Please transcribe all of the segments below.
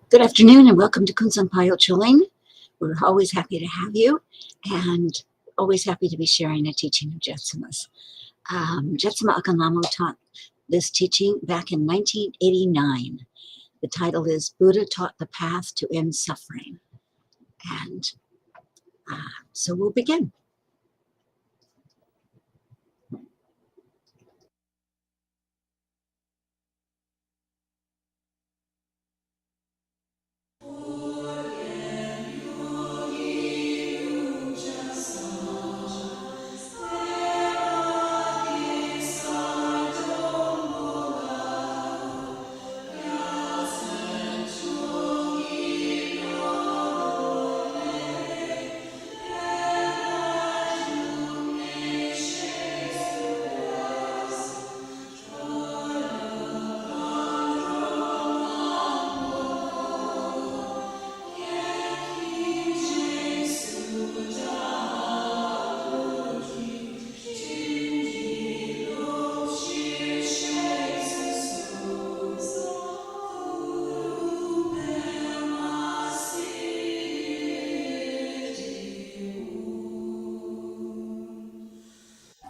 Good afternoon and welcome to Kunsan Payo Chuling. We're always happy to have you and always happy to be sharing a teaching of Jetsunma's. Jetsunma Ahkon Lhamo taught this teaching back in 1989. The title is Buddha Taught the Path to End Suffering. And so we'll begin.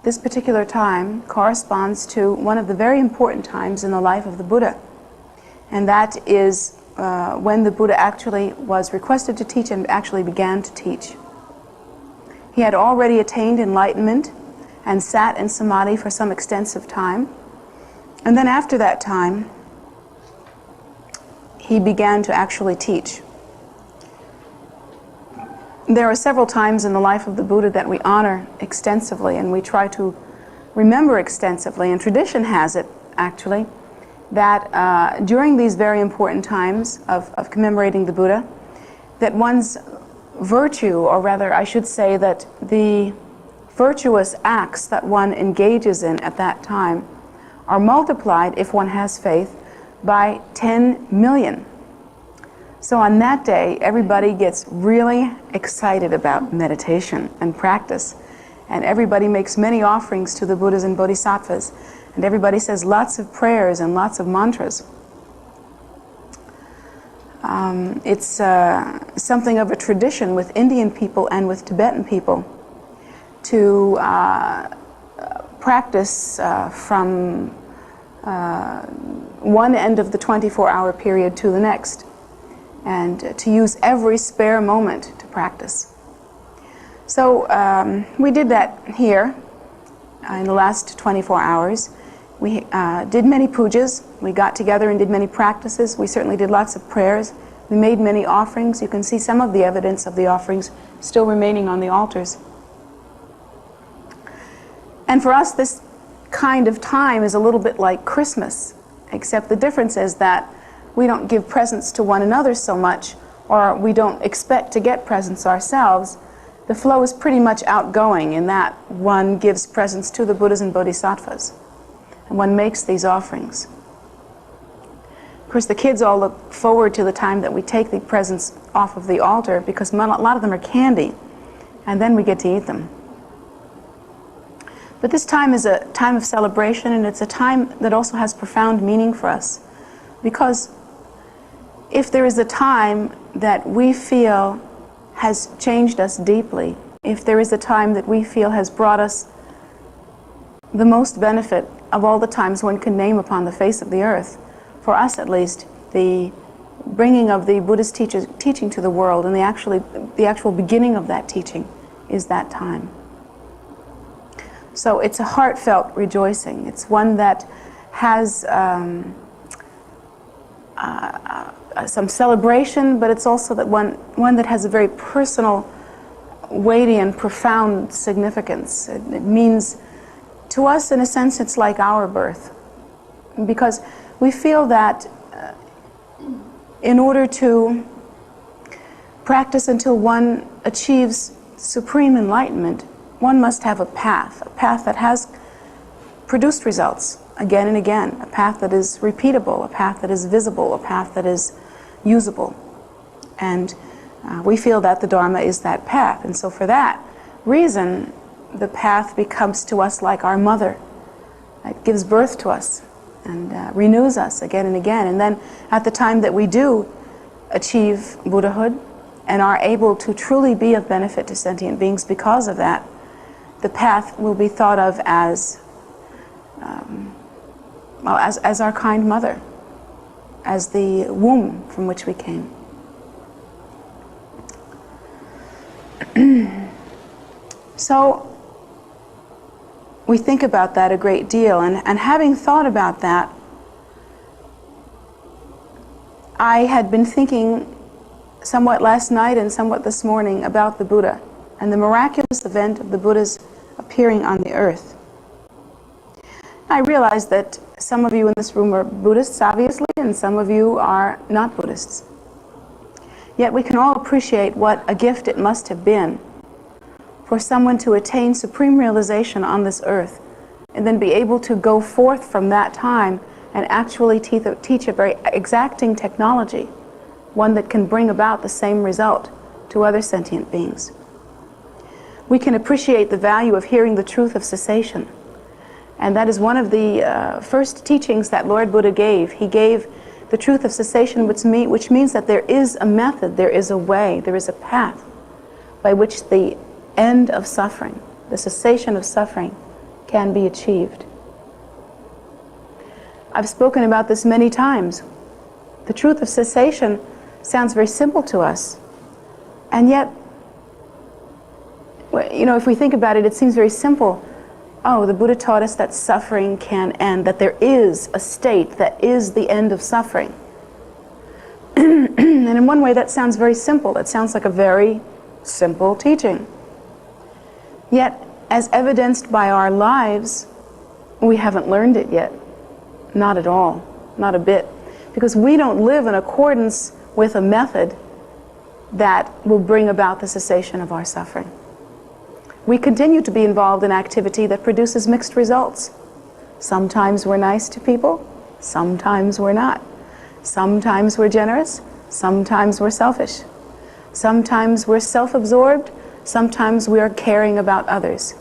This particular time corresponds to one of the very important times in the life of the Buddha, and that is when the Buddha actually was requested to teach and actually began to teach. He had already attained enlightenment and sat in samadhi for some extensive time, and then after that time he began to actually teach. There are several times in the life of the Buddha that we honor extensively and we try to remember extensively, and tradition has it actually that during these very important times of commemorating the Buddha, that one's virtue, or rather I should say that the virtuous acts that one engages in at that time are multiplied, if one has faith, by 10 million. So on that day, everybody gets really excited about meditation and practice. And everybody makes many offerings to the Buddhas and Bodhisattvas. And everybody says lots of prayers and lots of mantras. It's something of a tradition with Indian people and with Tibetan people to practice from one end of the 24-hour period to the next, and to use every spare moment to practice. So we did that here in the last 24 hours. We did many pujas. We got together and did many practices. We certainly did lots of prayers. We made many offerings. You can see some of the evidence of the offerings still remaining on the altars. And for us, this kind of time is a little bit like Christmas, except the difference is that we don't give presents to one another so much, or we don't expect to get presents ourselves. The flow is pretty much outgoing in that one gives presents to the Buddhas and Bodhisattvas, and one makes these offerings. Of course, the kids all look forward to the time that we take the presents off of the altar, because a lot of them are candy, and then we get to eat them. But this time is a time of celebration, and it's a time that also has profound meaning for us, because if there is a time that we feel has changed us deeply, if there is a time that we feel has brought us the most benefit of all the times one can name upon the face of the earth, for us at least, the bringing of the Buddha's teaching to the world, and the actual beginning of that teaching is that time. So it's a heartfelt rejoicing. It's one that has some celebration, but it's also that one that has a very personal, weighty, and profound significance. It means, to us, in a sense, it's like our birth, because we feel that in order to practice until one achieves supreme enlightenment, one must have a path that has produced results again and again, a path that is repeatable, a path that is visible, a path that is usable. And we feel that the Dharma is that path. And so for that reason, the path becomes to us like our mother. It gives birth to us. and renews us again and again. And then at the time that we do achieve Buddhahood and are able to truly be of benefit to sentient beings because of that, the path will be thought of as, as our kind mother, as the womb from which we came. So we think about that a great deal, and having thought about that, I had been thinking somewhat last night and somewhat this morning about the Buddha and the miraculous event of the Buddha's appearing on the earth. I realize that some of you in this room are Buddhists, obviously, and some of you are not Buddhists. Yet we can all appreciate what a gift it must have been for someone to attain supreme realization on this earth and then be able to go forth from that time and actually teach a very exacting technology, one that can bring about the same result to other sentient beings. We can appreciate the value of hearing the truth of cessation. And that is one of the first teachings that Lord Buddha gave. He gave the truth of cessation, which means that there is a method, there is a way, there is a path by which the end of suffering, the cessation of suffering, can be achieved. I've spoken about this many times. The truth of cessation sounds very simple to us, and yet, you know, if we think about it, it seems very simple. Oh, the Buddha taught us that suffering can end, that there is a state that is the end of suffering. And in one way that sounds very simple. It sounds like a very simple teaching. Yet, as evidenced by our lives, we haven't learned it yet. Not at all, not a bit. Because we don't live in accordance with a method that will bring about the cessation of our suffering. We continue to be involved in activity that produces mixed results. Sometimes we're nice to people, sometimes we're not. Sometimes we're generous, sometimes we're selfish. Sometimes we're self-absorbed, sometimes we are caring about others.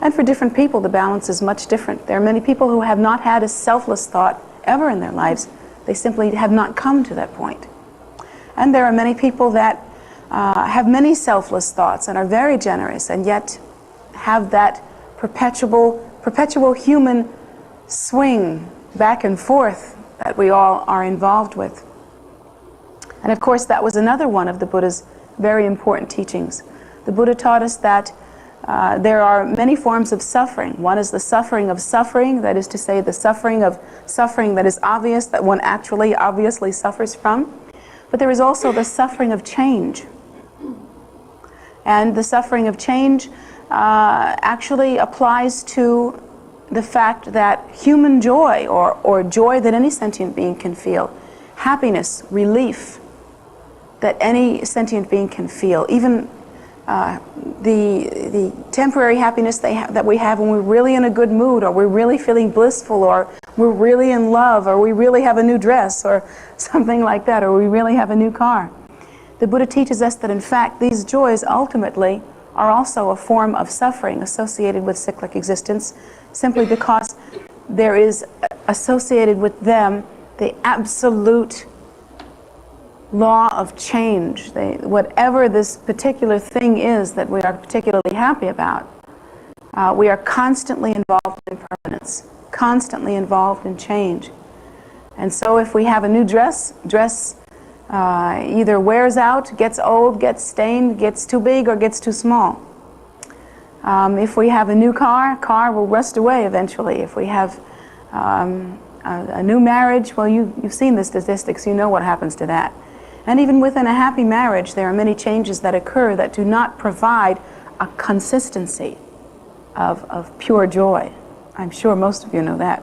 And for different people, the balance is much different. There are many people who have not had a selfless thought ever in their lives. They simply have not come to that point. And there are many people that have many selfless thoughts and are very generous, and yet have that perpetual human swing back and forth that we all are involved with. And of course, that was another one of the Buddha's very important teachings. The Buddha taught us that there are many forms of suffering. One is the suffering of suffering, that is to say, the suffering of suffering that is obvious, that one actually obviously suffers from. But there is also the suffering of change. And the suffering of change actually applies to the fact that human joy, or joy that any sentient being can feel, happiness, relief that any sentient being can feel, even the temporary happiness that we have when we're really in a good mood, or we're really feeling blissful, or we're really in love, or we really have a new dress, or something like that, or we really have a new car. The Buddha teaches us that in fact these joys ultimately are also a form of suffering associated with cyclic existence, simply because there is associated with them the absolute law of change. Whatever this particular thing is that we are particularly happy about, we are constantly involved in impermanence, constantly involved in change. And so if we have a new dress either wears out, gets old, gets stained, gets too big, or gets too small. If we have a new car will rust away eventually. If we have a new marriage, well, you've seen the statistics, you know what happens to that. And even within a happy marriage, there are many changes that occur that do not provide a consistency of pure joy. I'm sure most of you know that.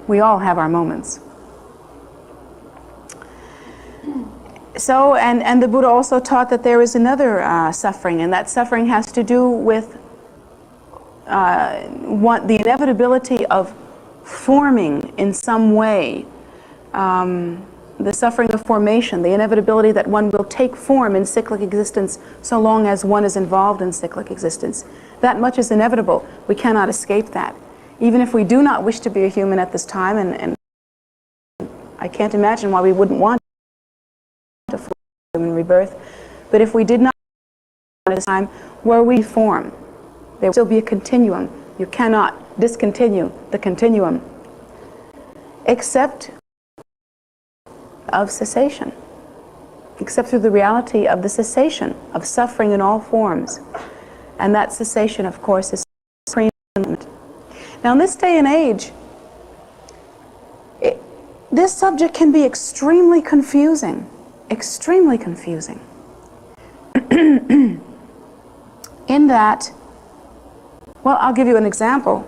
We all have our moments. So, and the Buddha also taught that there is another suffering, and that suffering has to do with the inevitability of forming in some way, the suffering of formation, the inevitability that one will take form in cyclic existence so long as one is involved in cyclic existence. That much is inevitable. We cannot escape that. even if we do not wish to be a human at this time, and I can't imagine why we wouldn't want a full human rebirth, but if we did not at this time, where we form, there will still be a continuum. You cannot discontinue the continuum, except of cessation, except through the reality of the cessation of suffering in all forms. And that cessation, of course, is supreme. Now, in this day and age, this subject can be extremely confusing, extremely confusing. In that, well, I'll give you an example.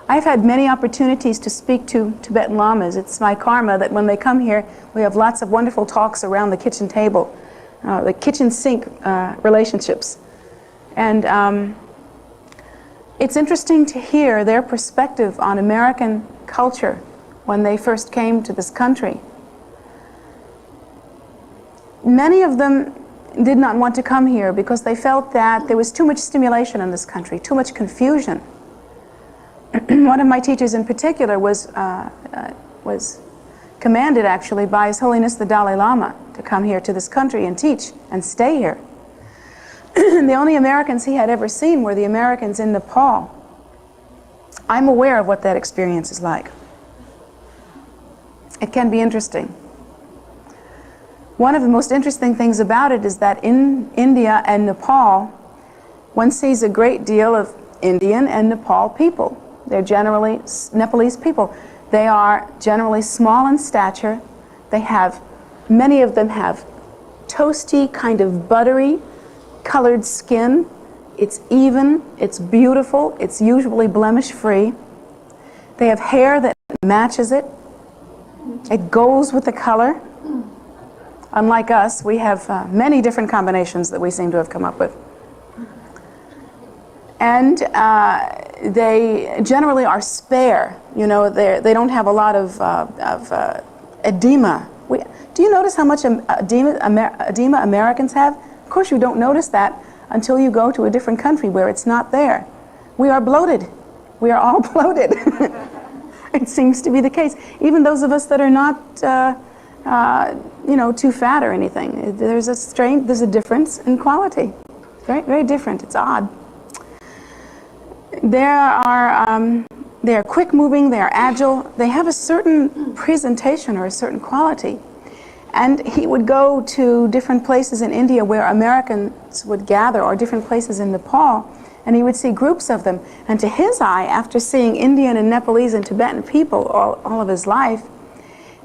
I've had many opportunities to speak to Tibetan Lamas. It's my karma that when they come here, we have lots of wonderful talks around the kitchen table, the kitchen sink relationships. And it's interesting to hear their perspective on American culture when they first came to this country. Many of them did not want to come here because they felt that there was too much stimulation in this country, too much confusion. One of my teachers in particular was commanded actually by His Holiness the Dalai Lama to come here to this country and teach and stay here. The only Americans he had ever seen were the Americans in Nepal. I'm aware of what that experience is like. It can be interesting. One of the most interesting things about it is that in India and Nepal, one sees a great deal of Indian and Nepal people. They're generally Nepalese people. They are generally small in stature. They have, many of them have toasty, kind of buttery colored skin. It's even, it's beautiful, it's usually blemish-free. They have hair that matches it. It goes with the color. Unlike us, we have many different combinations that we seem to have come up with. And they generally are spare. You know, they don't have a lot of edema. Do you notice how much edema Americans have? Of course you don't notice that until you go to a different country where it's not there. We are bloated. We are all bloated. It seems to be the case. Even those of us that are not you know, too fat or anything. There's a difference in quality. Very, very different. It's odd. They are quick moving, they are agile, they have a certain presentation or a certain quality. And he would go to different places in India where Americans would gather, or different places in Nepal, and he would see groups of them. And to his eye, after seeing Indian and Nepalese and Tibetan people all of his life,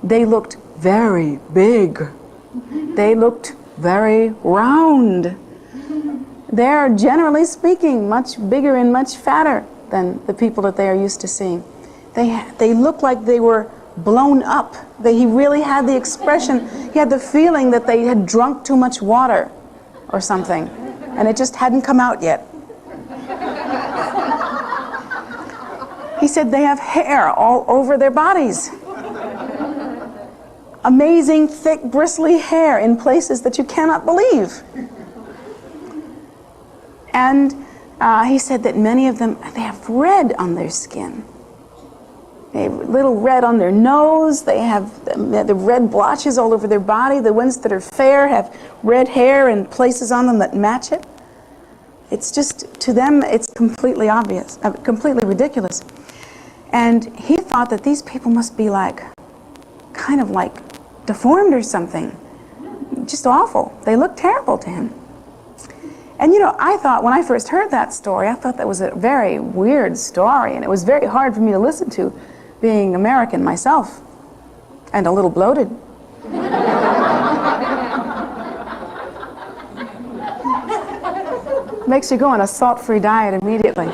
they looked very big. They looked very round. They're, generally speaking, much bigger and much fatter than the people that they are used to seeing. They looked like they were blown up. He really had the expression, he had the feeling that they had drunk too much water or something, and it just hadn't come out yet. He said they have hair all over their bodies. Amazing, thick, bristly hair in places that you cannot believe. And he said that many of them, they have red on their skin. They have little red on their nose. They have the red blotches all over their body. The ones that are fair have red hair and places on them that match it. It's just, to them, it's completely obvious, completely ridiculous. And he thought that these people must be like, kind of like deformed or something. Just awful. They look terrible to him. And you know, I thought, when I first heard that story, I thought that was a very weird story, and it was very hard for me to listen to, being American myself, and a little bloated. Makes you go on a salt-free diet immediately.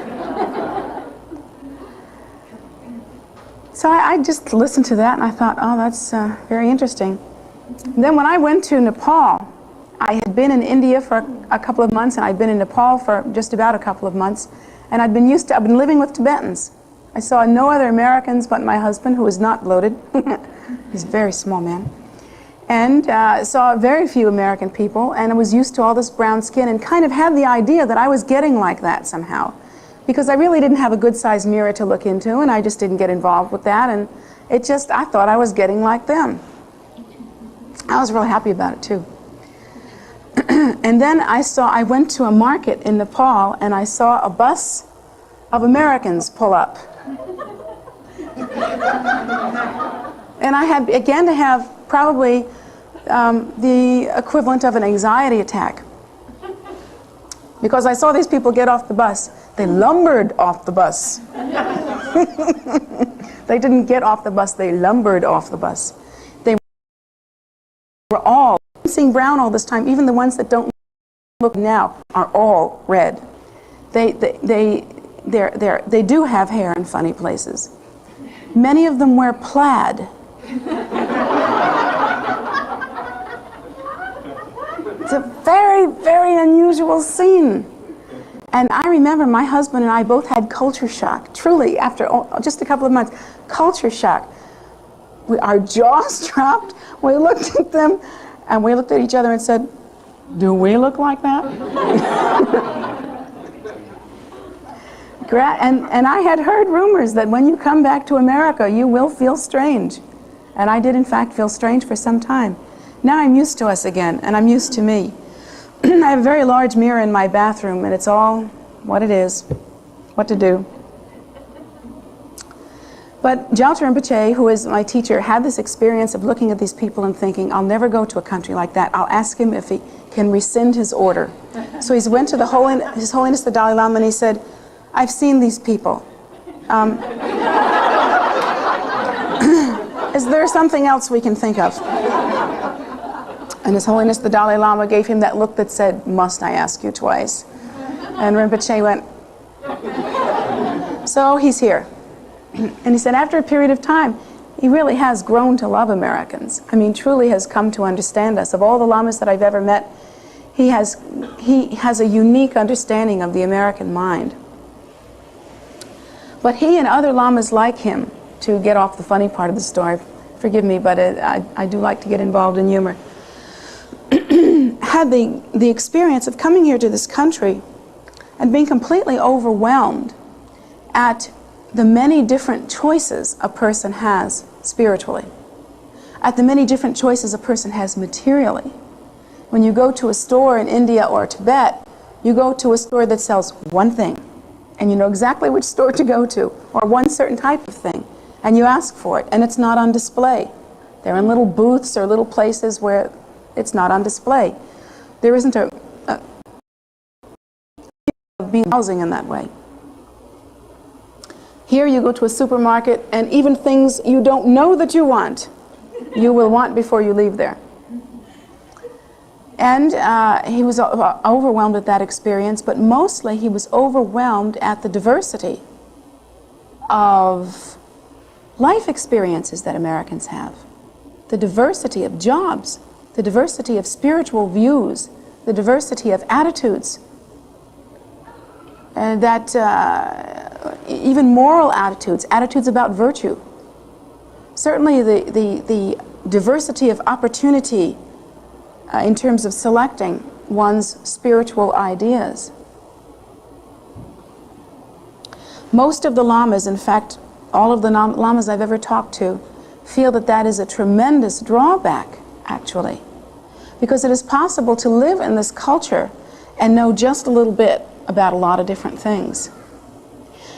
So I just listened to that, and I thought, oh, that's very interesting. And then when I went to Nepal, I had been in India for a couple of months, and I'd been in Nepal for just about a couple of months, and I've been living with Tibetans. I saw no other Americans but my husband, who was not bloated. He's a very small man. And saw very few American people, and I was used to all this brown skin, and kind of had the idea that I was getting like that somehow. because I really didn't have a good-sized mirror to look into, and I just didn't get involved with that, and I thought I was getting like them. I was real happy about it too. And then I went to a market in Nepal, and I saw a bus of Americans pull up. And I had began to have probably the equivalent of an anxiety attack, because I saw these people get off the bus. They lumbered off the bus. They didn't get off the bus, they lumbered off the bus. They were all seeing brown all this time. Even the ones that don't look now are all red. They do have hair in funny places. Many of them wear plaid. It's a very, very unusual scene. And I remember my husband and I both had culture shock, truly, after just a couple of months. Culture shock. Our jaws dropped. We looked at them, and we looked at each other and said, "Do we look like that?" And I had heard rumors that when you come back to America, you will feel strange. And I did, in fact, feel strange for some time. Now I'm used to us again, and I'm used to me. I have a very large mirror in my bathroom, and it's all what it is, what to do. But Gyaltsar Rinpoche, who is my teacher, had this experience of looking at these people and thinking, I'll never go to a country like that. I'll ask him if he can rescind his order. So he went to His Holiness the Dalai Lama and he said, I've seen these people. Is there something else we can think of? And His Holiness the Dalai Lama gave him that look that said, must I ask you twice? And Rinpoche went, so he's here. And he said after a period of time, he really has grown to love Americans. I mean, truly has come to understand us. Of all the lamas that I've ever met, he has a unique understanding of the American mind. But he and other lamas like him, to get off the funny part of the story, forgive me, but I do like to get involved in humor, had the experience of coming here to this country and being completely overwhelmed at the many different choices a person has spiritually, at the many different choices a person has materially. When you go to a store in India or Tibet, you go to a store that sells one thing, and you know exactly which store to go to, or one certain type of thing, and you ask for it, and it's not on display. They're in little booths or little places where it's not on display. There isn't a being housing in that way. Here you go to a supermarket, and even things you don't know that you want, you will want before you leave there. And he was overwhelmed at that experience, but mostly he was overwhelmed at the diversity of life experiences that Americans have, the diversity of jobs, the diversity of spiritual views, the diversity of attitudes, and that even moral attitudes, attitudes about virtue. Certainly the diversity of opportunity in terms of selecting one's spiritual ideas. Most of the lamas, in fact, all of the lamas I've ever talked to, feel that that is a tremendous drawback, actually, because it is possible to live in this culture and know just a little bit about a lot of different things.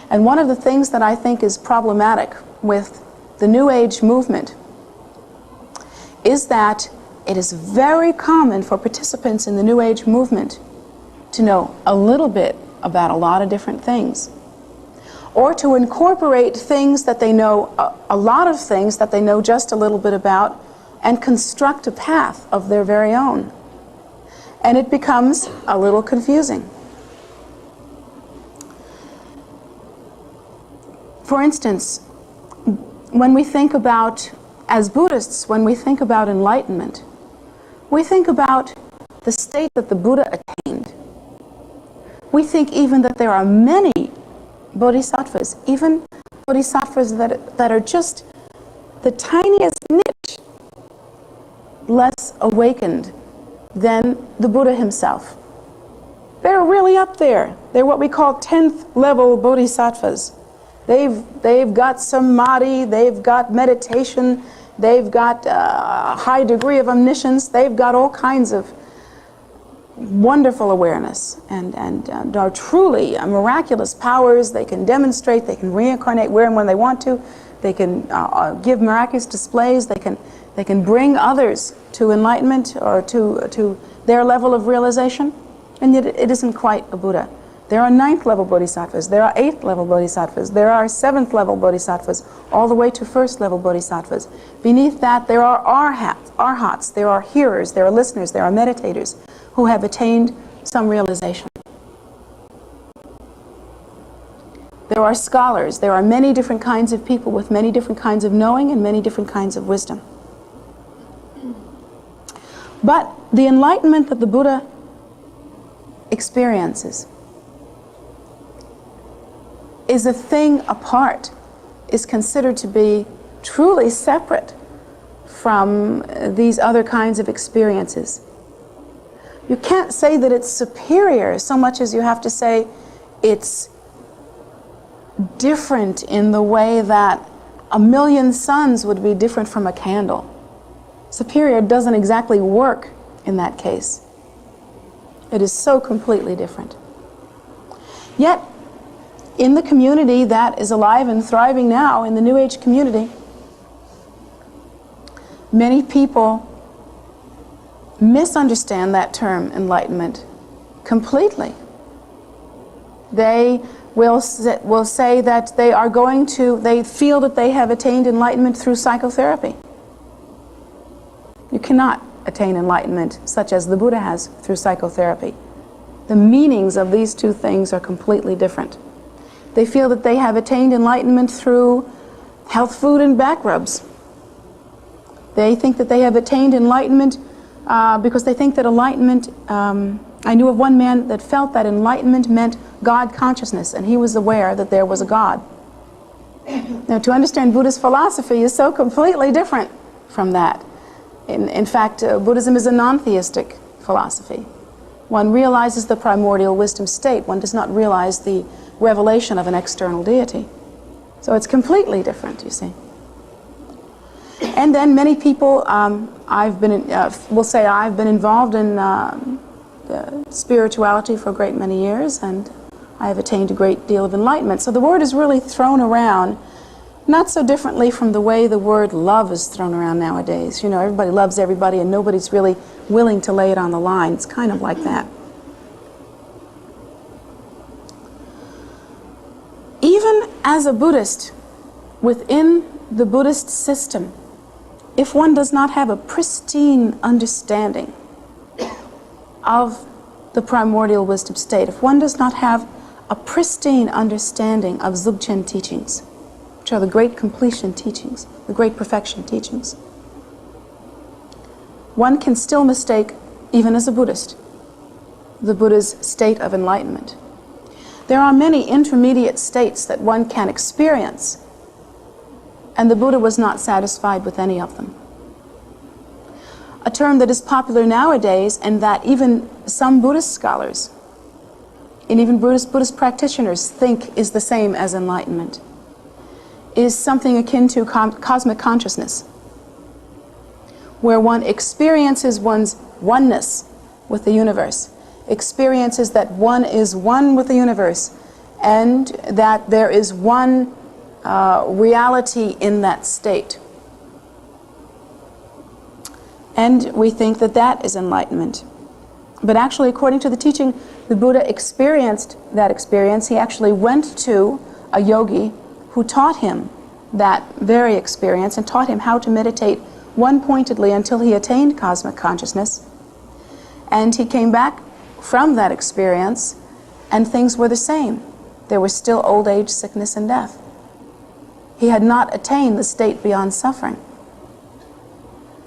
And one of the things that I think is problematic with the New Age movement is that it is very common for participants in the New Age movement to know a little bit about a lot of different things, or to incorporate things that they know, a lot of things that they know just a little bit about, and construct a path of their very own. And it becomes a little confusing. For instance, when we think about, as Buddhists, when we think about enlightenment, we think about the state that the Buddha attained. We think even that there are many bodhisattvas, even bodhisattvas that are just the tiniest niche less awakened than the Buddha himself. They're really up there. They're what we call 10th level bodhisattvas. They've got samadhi, they've got meditation, they've got a high degree of omniscience, they've got all kinds of wonderful awareness and are truly miraculous powers. They can demonstrate, they can reincarnate where and when they want to, they can give miraculous displays, they can bring others to enlightenment or to their level of realization, and yet it isn't quite a Buddha. There are 9th level bodhisattvas, there are 8th level bodhisattvas, there are 7th level bodhisattvas, all the way to 1st level bodhisattvas. Beneath that there are arhats, there are hearers, there are listeners, there are meditators who have attained some realization. There are scholars, there are many different kinds of people with many different kinds of knowing and many different kinds of wisdom. But the enlightenment that the Buddha experiences is a thing apart, is considered to be truly separate from these other kinds of experiences. You can't say that it's superior so much as you have to say it's different in the way that a million suns would be different from a candle. Superior doesn't exactly work in that case. It is so completely different. Yet, in the community that is alive and thriving now, in the New Age community, many people misunderstand that term enlightenment completely. They will say that they feel that they have attained enlightenment through psychotherapy. You cannot attain enlightenment such as the Buddha has through psychotherapy. The meanings of these two things are completely different. They feel that they have attained enlightenment through health food and back rubs. They think that they have attained enlightenment because they think that enlightenment, I knew of one man that felt that enlightenment meant God consciousness, and he was aware that there was a God. Now, to understand Buddhist philosophy is so completely different from that. In fact, Buddhism is a non-theistic philosophy. One realizes the primordial wisdom state. One does not realize the revelation of an external deity. So it's completely different, you see. And then many people, will say I've been involved in spirituality for a great many years, and I have attained a great deal of enlightenment. So the word is really thrown around, not so differently from the way the word love is thrown around nowadays. You know, everybody loves everybody and nobody's really willing to lay it on the line. It's kind of like that. Even as a Buddhist, within the Buddhist system, if one does not have a pristine understanding of the primordial wisdom state, if one does not have a pristine understanding of Dzogchen teachings, which are the great completion teachings, the great perfection teachings, one can still mistake, even as a Buddhist, the Buddha's state of enlightenment. There are many intermediate states that one can experience, and the Buddha was not satisfied with any of them. A term that is popular nowadays, and that even some Buddhist scholars and even Buddhist practitioners think is the same as enlightenment, is something akin to cosmic consciousness, where one experiences one's oneness with the universe, experiences that one is one with the universe, and that there is one reality in that state. And we think that that is enlightenment. But actually, according to the teaching, the Buddha experienced that experience. He actually went to a yogi who taught him that very experience and taught him how to meditate one-pointedly until he attained cosmic consciousness. And he came back from that experience, and things were the same. There was still old age, sickness, and death. He had not attained the state beyond suffering.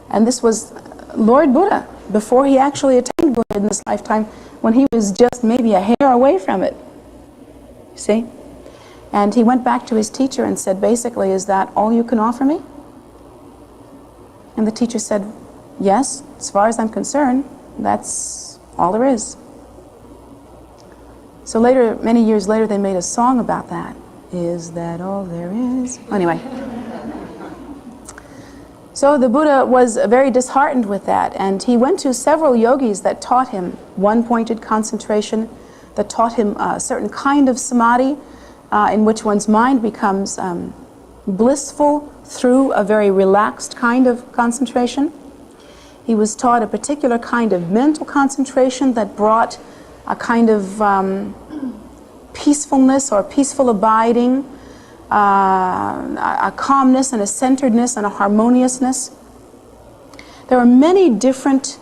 And this was Lord Buddha, before he actually attained Buddha in this lifetime, when he was just maybe a hair away from it. You see? And he went back to his teacher and said, basically, is that all you can offer me? And the teacher said, yes, as far as I'm concerned, that's all there is. So later, many years later, they made a song about that. Is that all there is? Anyway. So the Buddha was very disheartened with that, and he went to several yogis that taught him one-pointed concentration, that taught him a certain kind of samadhi in which one's mind becomes blissful through a very relaxed kind of concentration. He was taught a particular kind of mental concentration that brought a kind of peacefulness or peaceful abiding, a calmness and a centeredness and a harmoniousness. There are many different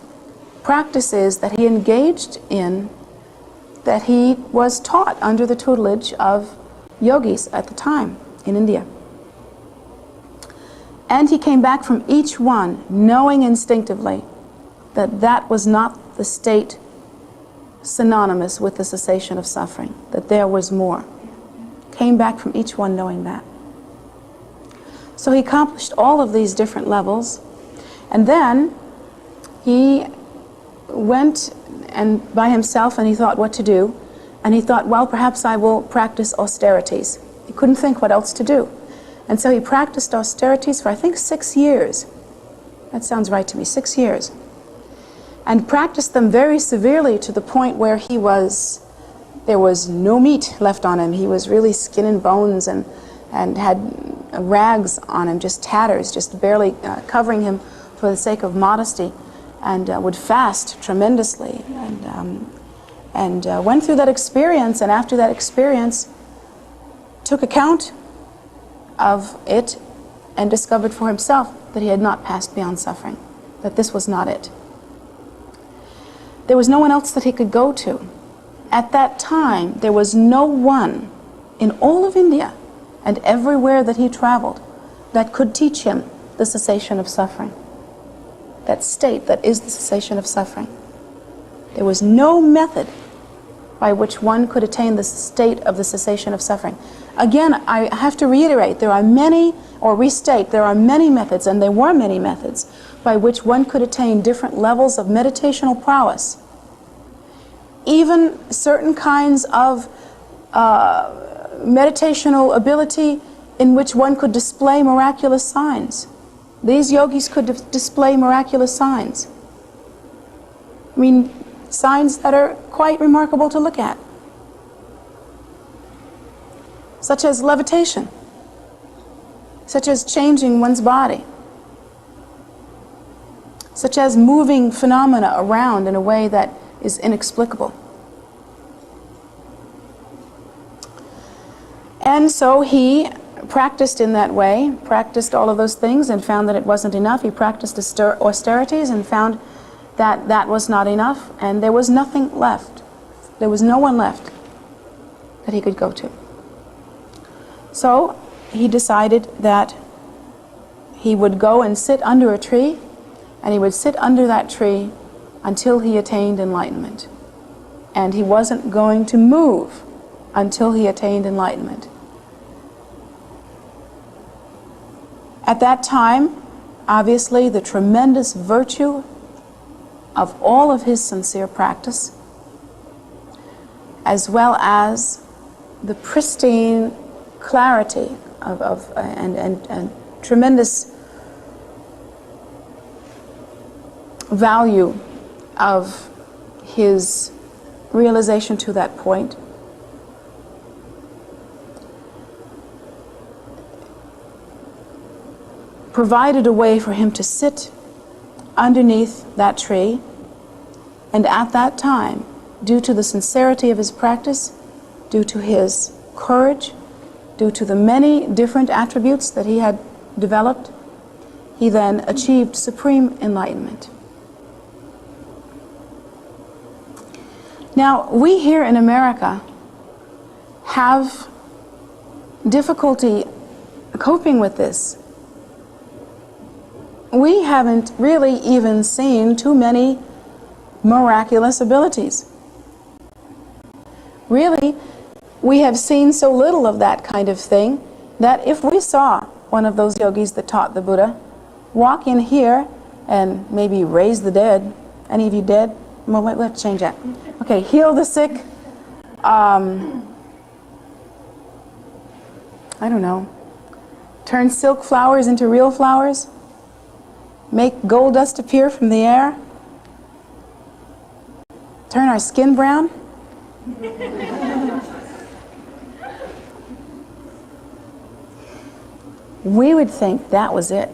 practices that he engaged in that he was taught under the tutelage of yogis at the time in India. And he came back from each one knowing instinctively that that was not the state synonymous with the cessation of suffering, that there was more. Came back from each one knowing that. So he accomplished all of these different levels, and then he went and by himself and he thought what to do, and he thought, well, perhaps I will practice austerities. He couldn't think what else to do. And so he practiced austerities for I think 6 years. That sounds right to me, 6 years. And practiced them very severely to the point where there was no meat left on him. He was really skin and bones and had rags on him, just tatters, just barely covering him for the sake of modesty, and would fast tremendously, and went through that experience, and after that experience took account of it and discovered for himself that he had not passed beyond suffering, that this was not it. There was no one else that he could go to. At that time, there was no one in all of India and everywhere that he traveled that could teach him the cessation of suffering. That state that is the cessation of suffering. There was no method by which one could attain the state of the cessation of suffering. Again, I have to reiterate, there are many methods, and there were many methods, by which one could attain different levels of meditational prowess. Even certain kinds of meditational ability in which one could display miraculous signs. These yogis could display miraculous signs. I mean, signs that are quite remarkable to look at, such as levitation, such as changing one's body, such as moving phenomena around in a way that is inexplicable. And so he practiced in that way, practiced all of those things and found that it wasn't enough. He practiced austerities and found that that was not enough, and there was nothing left. There was no one left that he could go to. So he decided that he would go and sit under a tree, and he would sit under that tree until he attained enlightenment. And he wasn't going to move until he attained enlightenment. At that time, obviously, the tremendous virtue of all of his sincere practice, as well as the pristine clarity and tremendous value of his realization to that point, provided a way for him to sit underneath that tree, and at that time, due to the sincerity of his practice, due to his courage, due to the many different attributes that he had developed, he then achieved supreme enlightenment. Now, we here in America have difficulty coping with this. We haven't really even seen too many miraculous abilities. Really, we have seen so little of that kind of thing that if we saw one of those yogis that taught the Buddha walk in here and maybe raise the dead, any of you dead? Well, we'll have to change that. Okay, heal the sick, I don't know, turn silk flowers into real flowers, make gold dust appear from the air, turn our skin brown. We would think that was it,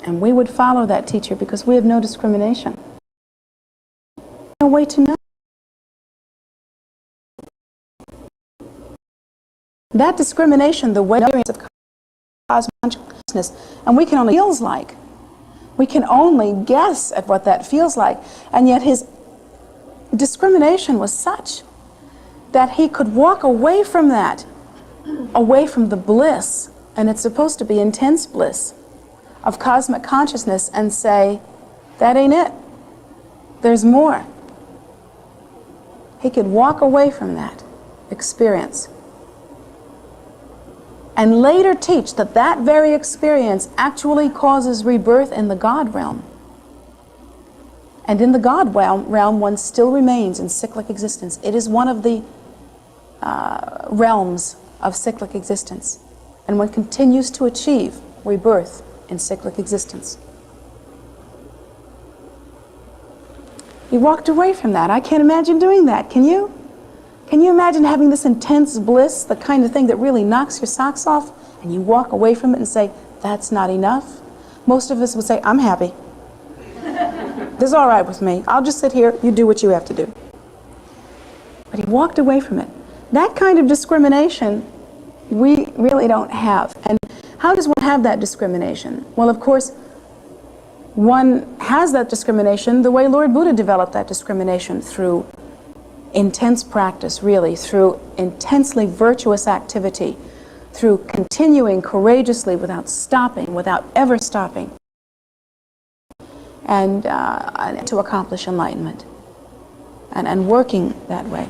and we would follow that teacher because we have no discrimination. No way to know. That discrimination, the way of cosmic consciousness, and we can only feels like. We can only guess at what that feels like, and yet his discrimination was such that he could walk away from that, away from the bliss, and it's supposed to be intense bliss, of cosmic consciousness, and say, that ain't it. There's more. He could walk away from that experience and later teach that that very experience actually causes rebirth in the God realm. And in the God realm, one still remains in cyclic existence. It is one of the realms of cyclic existence. And one continues to achieve rebirth in cyclic existence. He walked away from that. I can't imagine doing that. Can you? Can you imagine having this intense bliss, the kind of thing that really knocks your socks off, and you walk away from it and say, that's not enough? Most of us would say, I'm happy. This is all right with me. I'll just sit here. You do what you have to do. But he walked away from it. That kind of discrimination we really don't have. And how does one have that discrimination? Well, of course, one has that discrimination the way Lord Buddha developed that discrimination, through intense practice, really, through intensely virtuous activity, through continuing courageously without stopping, without ever stopping, and to accomplish enlightenment, and working that way.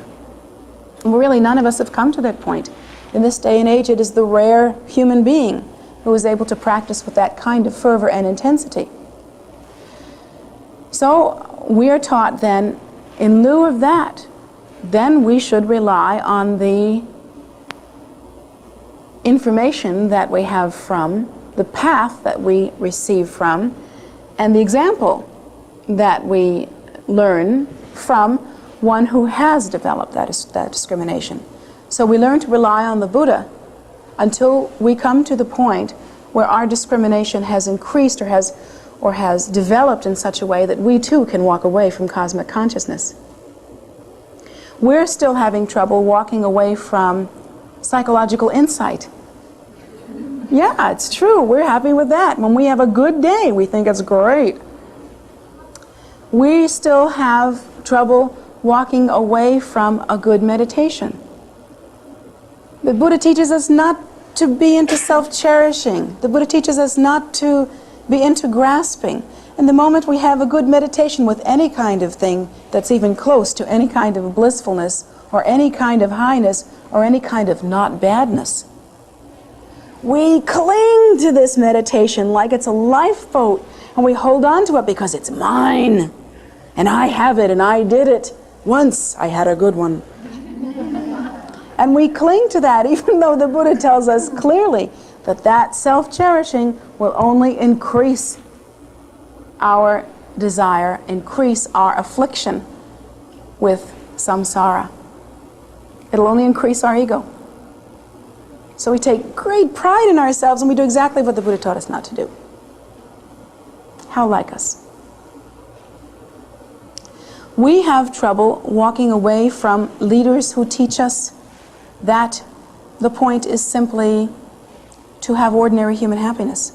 And really, none of us have come to that point. In this day and age, it is the rare human being who is able to practice with that kind of fervor and intensity. So we are taught then, in lieu of that, then we should rely on the information that we have from, the path that we receive from, and the example that we learn from one who has developed that discrimination. So we learn to rely on the Buddha until we come to the point where our discrimination has increased or has developed in such a way that we too can walk away from cosmic consciousness. We're still having trouble walking away from psychological insight. Yeah, it's true. We're happy with that. When we have a good day, we think it's great. We still have trouble walking away from a good meditation. The Buddha teaches us not to be into self-cherishing. The Buddha teaches us not to be into grasping. And the moment we have a good meditation with any kind of thing that's even close to any kind of blissfulness, or any kind of highness, or any kind of not badness, we cling to this meditation like it's a lifeboat, and we hold on to it because it's mine, and I have it, and I did it. Once I had a good one. And we cling to that, even though the Buddha tells us clearly that that self-cherishing will only increase our desire, increase our affliction with samsara. It'll only increase our ego. So we take great pride in ourselves, and we do exactly what the Buddha taught us not to do. How like us? We have trouble walking away from leaders who teach us that the point is simply to have ordinary human happiness.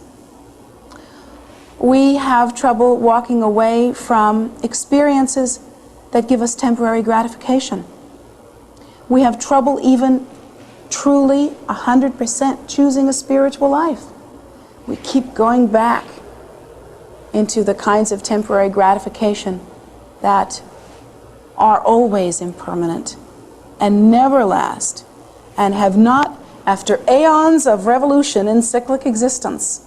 We have trouble walking away from experiences that give us temporary gratification. We have trouble even truly 100% choosing a spiritual life. We keep going back into the kinds of temporary gratification that are always impermanent and never last, and have not, after aeons of revolution in cyclic existence,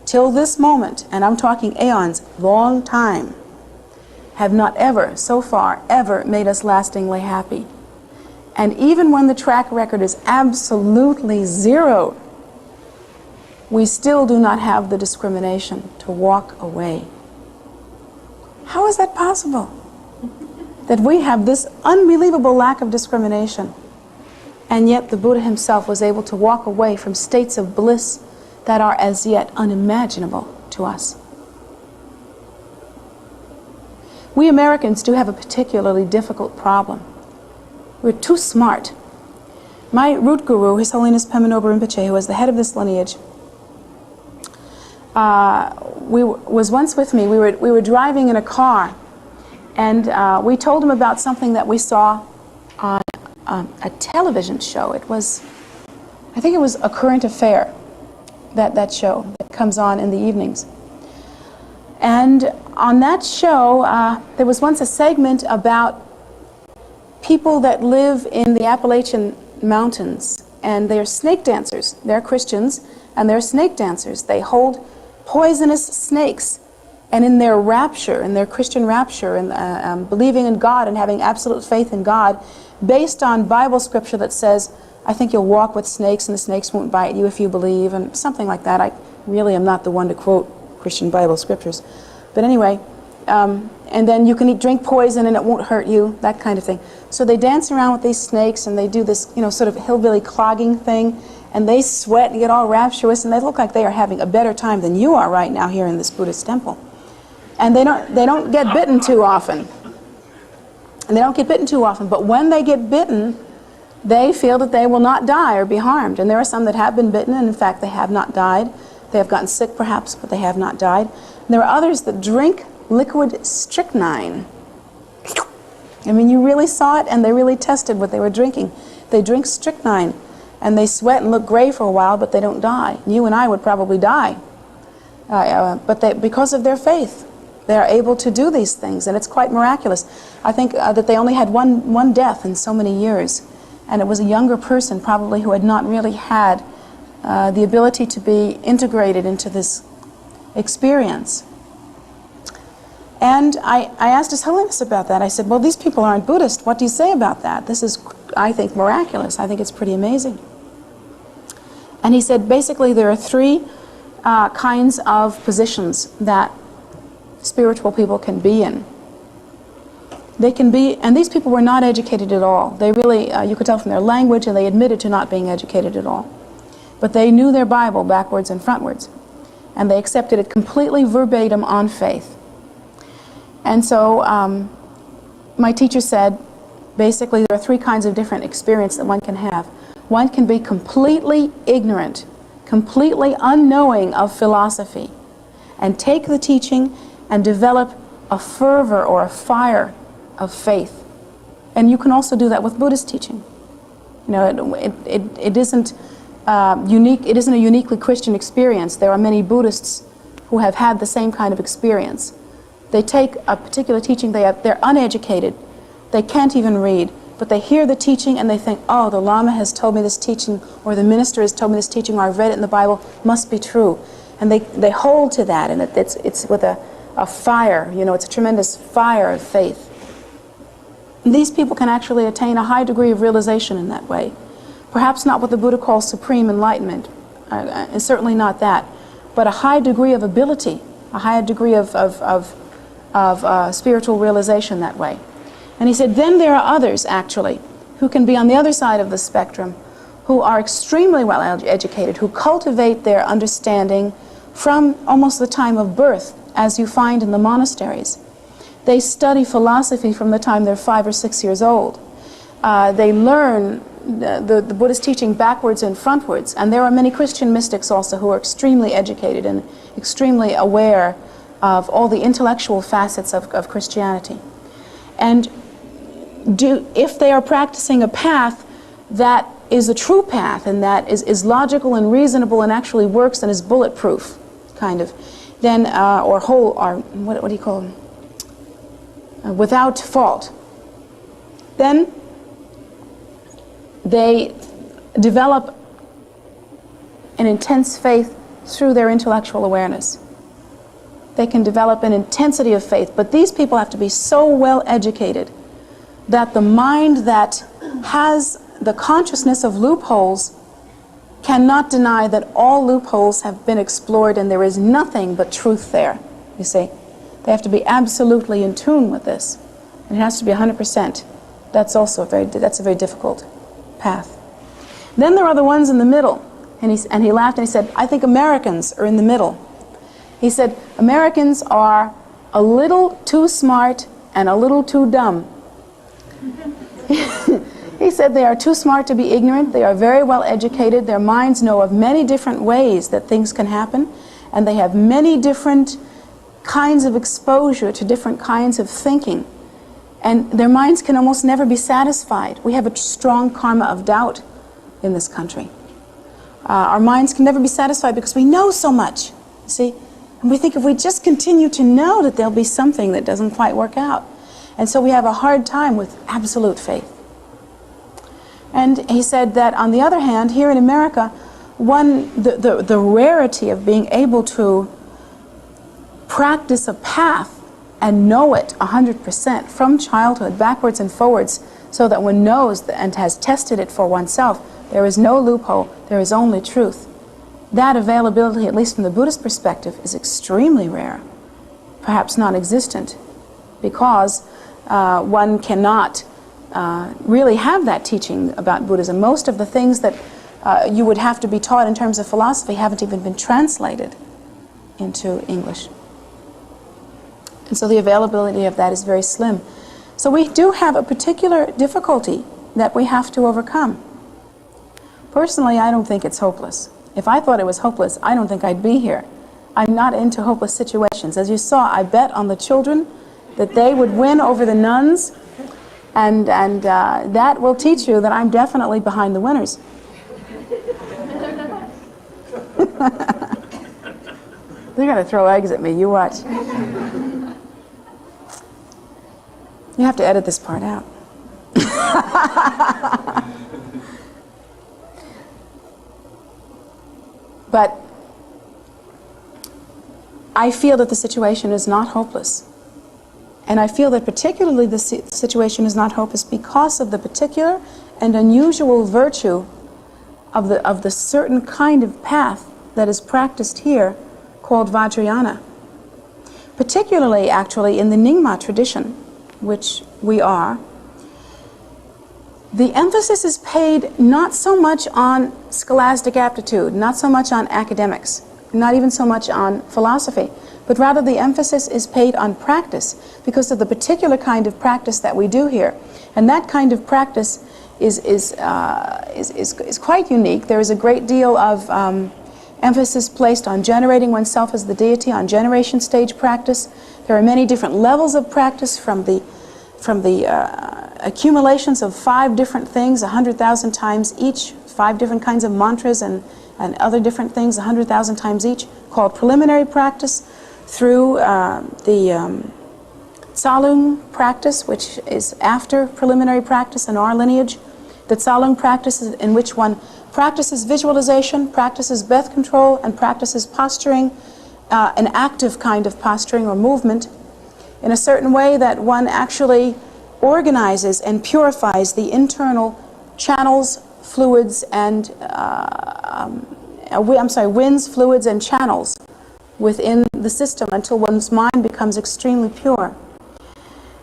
till this moment, and I'm talking aeons, long time, have not ever, so far, ever made us lastingly happy. And even when the track record is absolutely zero, we still do not have the discrimination to walk away. How is that possible? That we have this unbelievable lack of discrimination, and yet the Buddha himself was able to walk away from states of bliss that are as yet unimaginable to us. We Americans do have a particularly difficult problem. We're too smart. My root guru, His Holiness Pema Nobu Rinpoche, who was the head of this lineage, was once with me. We were driving in a car, and we told him about something that we saw on a television show. It was, I think it was A Current Affair, that show that comes on in the evenings. And on that show, there was once a segment about people that live in the Appalachian Mountains, and they're snake dancers. They're Christians, and they're snake dancers. They hold poisonous snakes, and in their rapture, in their Christian rapture, and believing in God and having absolute faith in God, based on Bible scripture that says, I think you'll walk with snakes and the snakes won't bite you if you believe, and something like that. I really am not the one to quote Christian Bible scriptures. But anyway, and then you can drink poison and it won't hurt you, that kind of thing. So they dance around with these snakes, and they do this, sort of hillbilly clogging thing, and they sweat and get all rapturous, and they look like they are having a better time than you are right now here in this Buddhist temple. And they don't get bitten too often. And they don't get bitten too often, but when they get bitten, they feel that they will not die or be harmed. And there are some that have been bitten, and in fact they have not died. They have gotten sick perhaps, but they have not died. And there are others that drink liquid strychnine. I mean, you really saw it, and they really tested what they were drinking. They drink strychnine, and they sweat and look gray for a while, but they don't die. You and I would probably die. But because of their faith, they are able to do these things, and it's quite miraculous. I think that they only had one death in so many years, and it was a younger person probably who had not really had the ability to be integrated into this experience. And I asked His Holiness about that. I said, well, these people aren't Buddhist. What do you say about that? This is, I think, miraculous. I think it's pretty amazing. And he said, basically, there are three kinds of positions that spiritual people can be in. They can be, and these people were not educated at all. They really, you could tell from their language, and they admitted to not being educated at all. But they knew their Bible backwards and frontwards, and they accepted it completely verbatim on faith. And so my teacher said, basically, there are three kinds of different experience that one can have. One can be completely ignorant, completely unknowing of philosophy, and take the teaching and develop a fervor or a fire of faith. And you can also do that with Buddhist teaching. It isn't unique. It isn't a uniquely Christian experience. There are many Buddhists who have had the same kind of experience. They take a particular teaching, they're uneducated, they can't even read, but they hear the teaching and they think, oh, the Lama has told me this teaching, or the minister has told me this teaching, or I've read it in the Bible, must be true. And they hold to that, and it's with a fire, it's a tremendous fire of faith. And these people can actually attain a high degree of realization in that way. Perhaps not what the Buddha calls supreme enlightenment, and certainly not that, but a high degree of ability, a high degree of spiritual realization that way. And he said, then there are others, actually, who can be on the other side of the spectrum, who are extremely well educated, who cultivate their understanding from almost the time of birth, as you find in the monasteries. They study philosophy from the time they're 5 or 6 years old. They learn the Buddhist teaching backwards and frontwards. And there are many Christian mystics also who are extremely educated and extremely aware of all the intellectual facets of Christianity. And if they are practicing a path that is a true path and that is logical and reasonable and actually works and is bulletproof, kind of, then, or what do you call them? Without fault, then they develop an intense faith through their intellectual awareness. They can develop an intensity of faith, but these people have to be so well educated that the mind that has the consciousness of loopholes cannot deny that all loopholes have been explored and there is nothing but truth there, you see. They have to be absolutely in tune with this. And it has to be 100%. That's also that's a very difficult path. Then there are the ones in the middle. And he laughed and he said, I think Americans are in the middle. He said, Americans are a little too smart and a little too dumb. He said they are too smart to be ignorant, they are very well educated, their minds know of many different ways that things can happen, and they have many different kinds of exposure to different kinds of thinking. And their minds can almost never be satisfied. We have a strong karma of doubt in this country. Our minds can never be satisfied because we know so much, you see? And we think if we just continue to know that there'll be something that doesn't quite work out. And so we have a hard time with absolute faith. And he said that, on the other hand, here in America, the rarity of being able to practice a path and know it 100% from childhood, backwards and forwards, so that one knows and has tested it for oneself. There is no loophole, there is only truth. That availability, at least from the Buddhist perspective, is extremely rare, perhaps non-existent, because one cannot really have that teaching about Buddhism. Most of the things that you would have to be taught in terms of philosophy haven't even been translated into English. And so the availability of that is very slim. So we do have a particular difficulty that we have to overcome. Personally, I don't think it's hopeless. If I thought it was hopeless, I don't think I'd be here. I'm not into hopeless situations. As you saw, I bet on the children that they would win over the nuns. And that will teach you that I'm definitely behind the winners. They're going to throw eggs at me, you watch. You have to edit this part out. But I feel that the situation is not hopeless. And I feel that particularly the situation is not hopeless because of the particular and unusual virtue of the certain kind of path that is practiced here called Vajrayana. Particularly, actually, in the Nyingma tradition, which we are, the emphasis is paid not so much on scholastic aptitude, not so much on academics, not even so much on philosophy, but rather the emphasis is paid on practice because of the particular kind of practice that we do here. And that kind of practice is quite unique. There is a great deal of emphasis placed on generating oneself as the deity, on generation stage practice. There are many different levels of practice from the accumulations of 5 different things 100,000 times each, 5 different kinds of mantras and other different things 100,000 times each, called preliminary practice, through the Tsalung practice, which is after preliminary practice in our lineage. The Tsalung practice is in which one practices visualization, practices breath control, and practices posturing, an active kind of posturing or movement, in a certain way that one actually organizes and purifies the internal channels, fluids, and winds, fluids, and channels within the system until one's mind becomes extremely pure.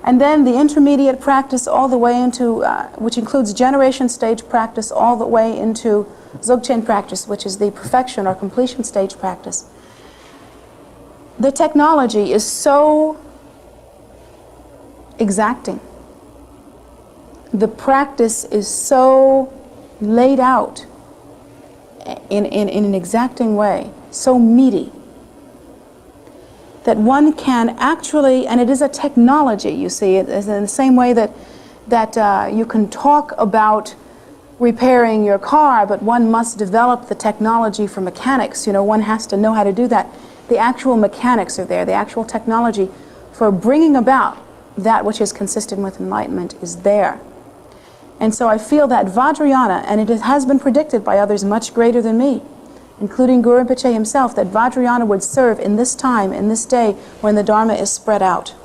And then the intermediate practice all the way into, which includes generation stage practice all the way into Dzogchen practice, which is the perfection or completion stage practice. The technology is so exacting. The practice is so laid out in an exacting way, so meaty, that one can actually, and it is a technology, you see, it is in the same way that you can talk about repairing your car, but one must develop the technology for mechanics. You know, one has to know how to do that. The actual mechanics are there. The actual technology for bringing about that which is consistent with enlightenment is there. And so I feel that Vajrayana, and it has been predicted by others much greater than me, including Guru Rinpoche himself, that Vajrayana would serve in this time, in this day, when the Dharma is spread out.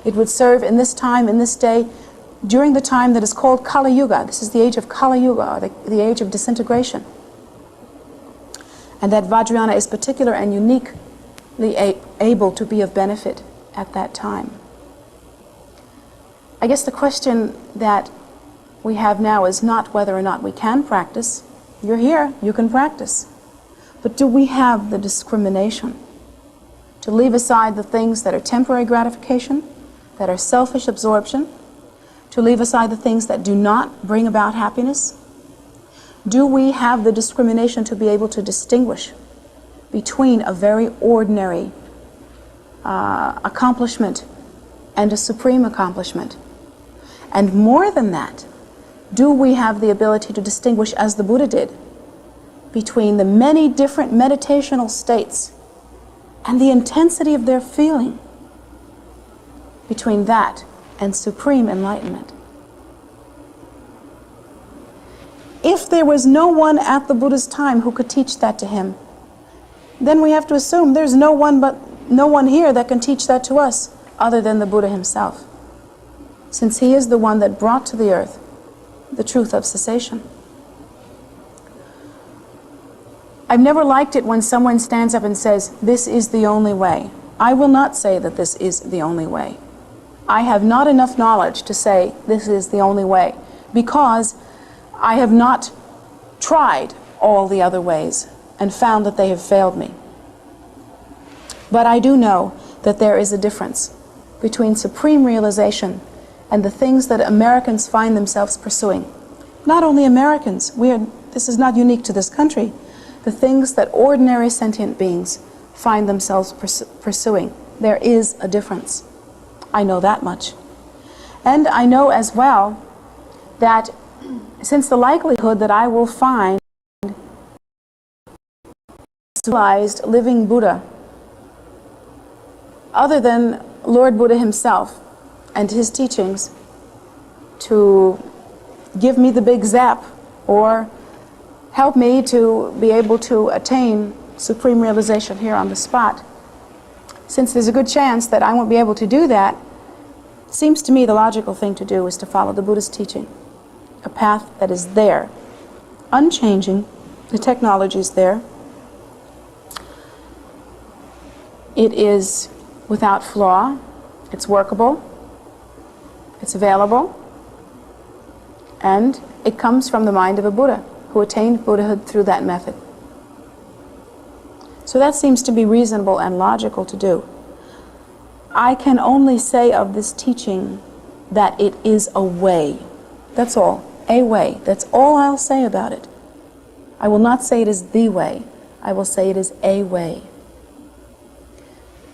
It would serve in this time, in this day, during the time that is called Kali Yuga. This is the age of Kali Yuga, or the age of disintegration. And that Vajrayana is particular and uniquely able to be of benefit at that time. I guess the question that we have now is not whether or not we can practice. You're here, you can practice. But do we have the discrimination to leave aside the things that are temporary gratification, that are selfish absorption, to leave aside the things that do not bring about happiness? Do we have the discrimination to be able to distinguish between a very ordinary accomplishment and a supreme accomplishment? And more than that, do we have the ability to distinguish, as the Buddha did, between the many different meditational states and the intensity of their feeling, between that and supreme enlightenment? If there was no one at the Buddha's time who could teach that to him, then we have to assume there's no one here that can teach that to us other than the Buddha himself, since he is the one that brought to the earth the truth of cessation. I've never liked it when someone stands up and says, this is the only way. I will not say that this is the only way. I have not enough knowledge to say this is the only way, because I have not tried all the other ways and found that they have failed me. But I do know that there is a difference between supreme realization and the things that Americans find themselves pursuing. Not only Americans, this is not unique to this country, the things that ordinary sentient beings find themselves pursuing. There is a difference. I know that much. And I know as well that since the likelihood that I will find a civilized living Buddha other than Lord Buddha himself and his teachings to give me the big zap or help me to be able to attain supreme realization here on the spot, since there's a good chance that I won't be able to do that, it seems to me the logical thing to do is to follow the Buddha's teaching, a path that is there, unchanging. The technology is there. It is without flaw. It's workable. It's available. And it comes from the mind of a Buddha who attained Buddhahood through that method. So that seems to be reasonable and logical to do. I can only say of this teaching that it is a way. That's all. A way. That's all I'll say about it. I will not say it is the way. I will say it is a way.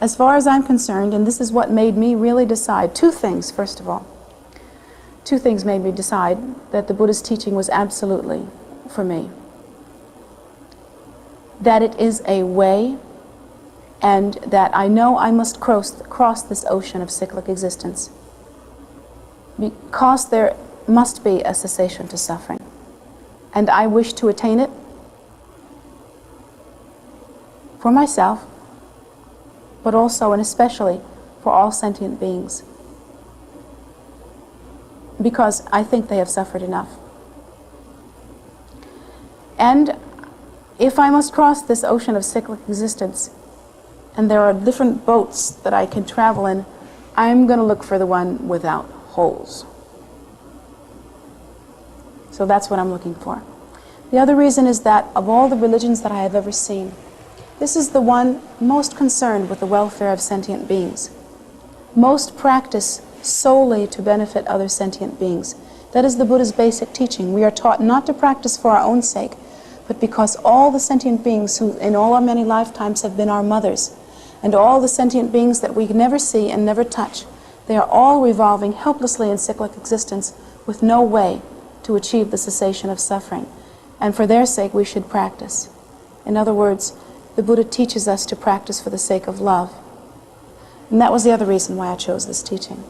As far as I'm concerned, and this is what made me really decide, two things, first of all. Two things made me decide that the Buddha's teaching was absolutely for me. That it is a way, and that I know I must cross this ocean of cyclic existence, because there must be a cessation to suffering. And I wish to attain it for myself, but also and especially for all sentient beings, because I think they have suffered enough. And if I must cross this ocean of cyclic existence, and there are different boats that I can travel in, I'm going to look for the one without holes. So that's what I'm looking for. The other reason is that of all the religions that I have ever seen, this is the one most concerned with the welfare of sentient beings. Most practice solely to benefit other sentient beings. That is the Buddha's basic teaching. We are taught not to practice for our own sake, but because all the sentient beings who in all our many lifetimes have been our mothers, and all the sentient beings that we never see and never touch, they are all revolving helplessly in cyclic existence with no way to achieve the cessation of suffering. And for their sake we should practice. In other words, the Buddha teaches us to practice for the sake of love. And that was the other reason why I chose this teaching,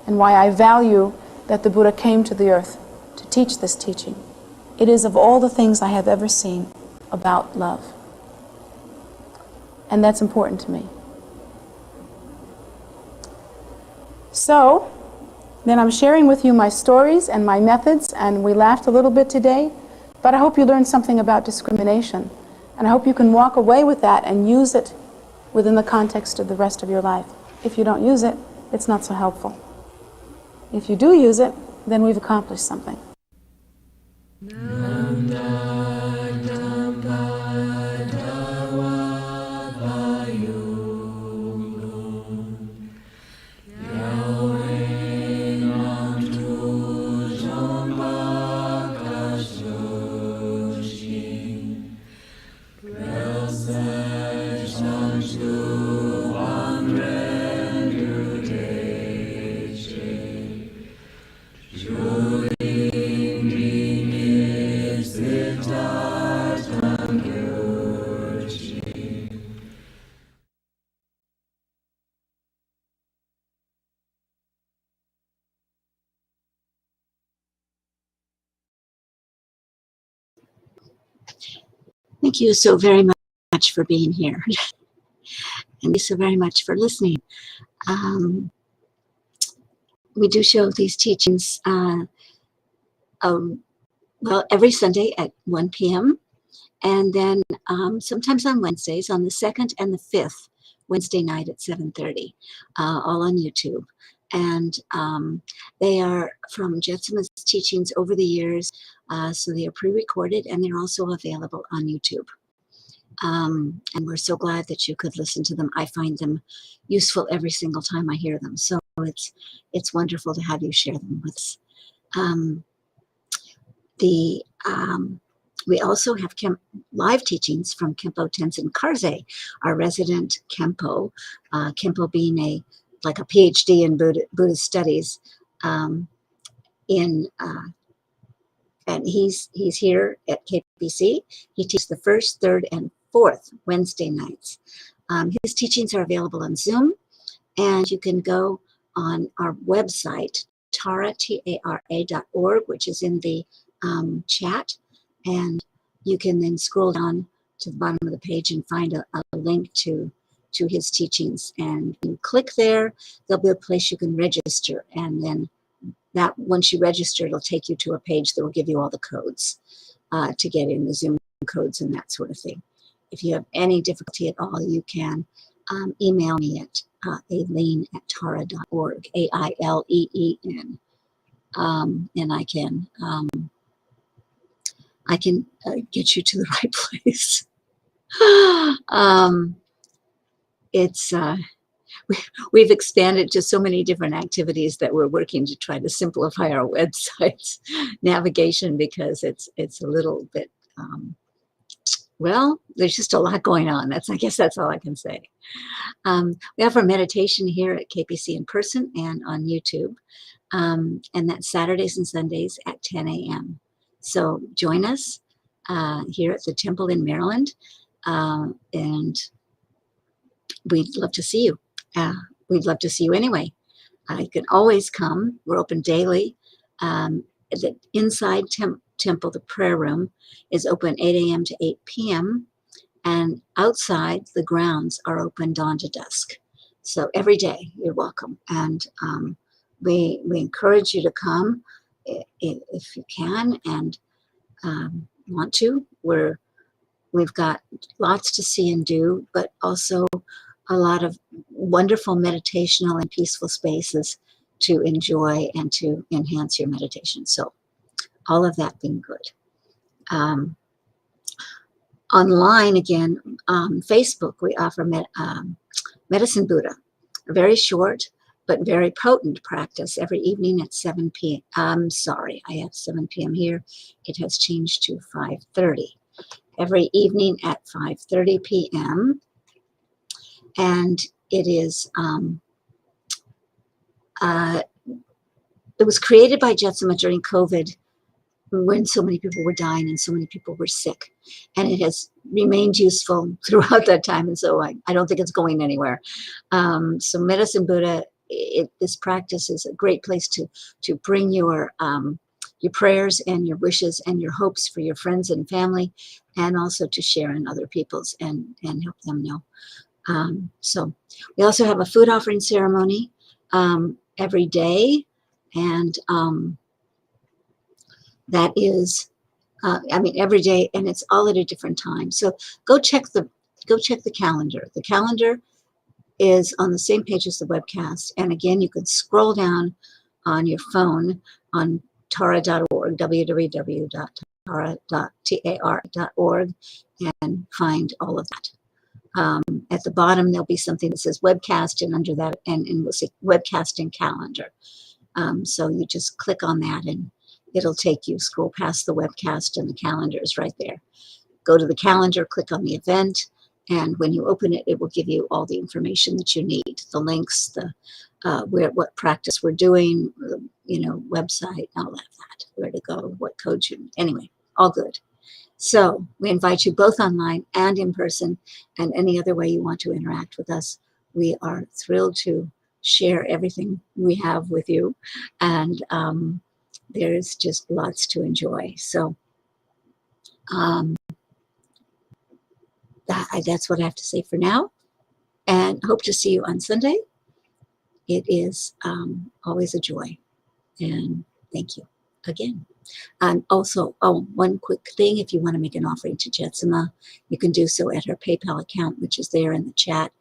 and why I value that the Buddha came to the earth to teach this teaching. It is of all the things I have ever seen about love. And that's important to me. So, Then I'm sharing with you my stories and my methods, and we laughed a little bit today, but I hope you learned something about discrimination. And I hope you can walk away with that and use it within the context of the rest of your life. If you don't use it, it's not so helpful. If you do use it, then we've accomplished something. Thank you so very much for being here. And thank you so very much for listening. We do show these teachings well, every Sunday at 1 p.m. and then sometimes on Wednesdays, on the 2nd and the 5th Wednesday night at 7:30, all on YouTube. And they are from Jetsunma's teachings over the years, so they are pre-recorded and they're also available on YouTube. And we're so glad that you could listen to them. I find them useful every single time I hear them. So it's wonderful to have you share them with us. We also have live teachings from Khenpo Tenzin Karzai, our resident Khenpo, Khenpo being like a PhD in Buddhist studies, and he's here at KPC. He teaches the 1st, 3rd, and 4th Wednesday nights. His teachings are available on Zoom, and you can go on our website, tara.org, which is in the chat, and you can then scroll down to the bottom of the page and find a link to his teachings. And you click there, there'll be a place you can register, and then that once you register, it'll take you to a page that will give you all the codes to get in, the Zoom codes and that sort of thing. If you have any difficulty at all, you can email me at aileen@tara.org, AILEEN, and I can get you to the right place. We've expanded to so many different activities that we're working to try to simplify our website's navigation, because it's a little bit, well, there's just a lot going on. I guess that's all I can say. We offer meditation here at KPC in person and on YouTube, and that's Saturdays and Sundays at 10 a.m. So join us here at the temple in Maryland, and we'd love to see you. We'd love to see you anyway. You can always come. We're open daily. The inside temple, the prayer room, is open 8 a.m. to 8 p.m. And outside, the grounds are open dawn to dusk. So every day, you're welcome. And we encourage you to come if you can and want to. We've got lots to see and do, but also a lot of wonderful meditational and peaceful spaces to enjoy and to enhance your meditation. So all of that being good. Online, again, Facebook, we offer Medicine Buddha, a very short but very potent practice every evening at 7 p.m. I'm sorry, I have 7 p.m. here. It has changed to 5:30. Every evening at 5:30 p.m. And it is, it was created by Jetsunma during COVID, when so many people were dying and so many people were sick. And it has remained useful throughout that time. And so I don't think it's going anywhere. So Medicine Buddha, this practice is a great place to bring your prayers and your wishes and your hopes for your friends and family, and also to share in other people's and help them know. So we also have a food offering ceremony every day And that is, I mean, every day, and it's all at a different time. So go check the calendar. The calendar is on the same page as the webcast. And again, you can scroll down on your phone on tara.org, www.tara.org, and find all of that. At the bottom, there'll be something that says webcast, and under that, and we'll say webcasting calendar. So you just click on that and it'll take you, scroll past the webcast, and the calendar is right there. Go to the calendar, click on the event, and when you open it, it will give you all the information that you need, the links, the what practice we're doing, website, all of that, where to go, what codes you, anyway, all good. So we invite you both online and in person, and any other way you want to interact with us. We are thrilled to share everything we have with you, and there's just lots to enjoy. So that's what I have to say for now, and hope to see you on Sunday. It is always a joy, and thank you again. Also, one quick thing, if you want to make an offering to Jetsunma, you can do so at her PayPal account, which is there in the chat,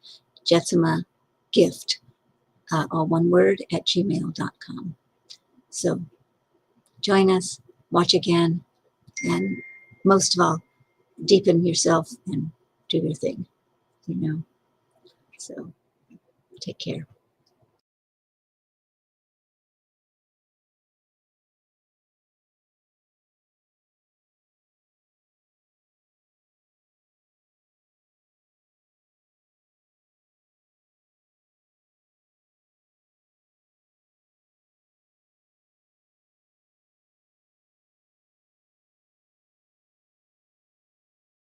Jetsunma Gift, all one word, at gmail.com. So join us, watch again, and most of all, deepen yourself and do your thing, So take care.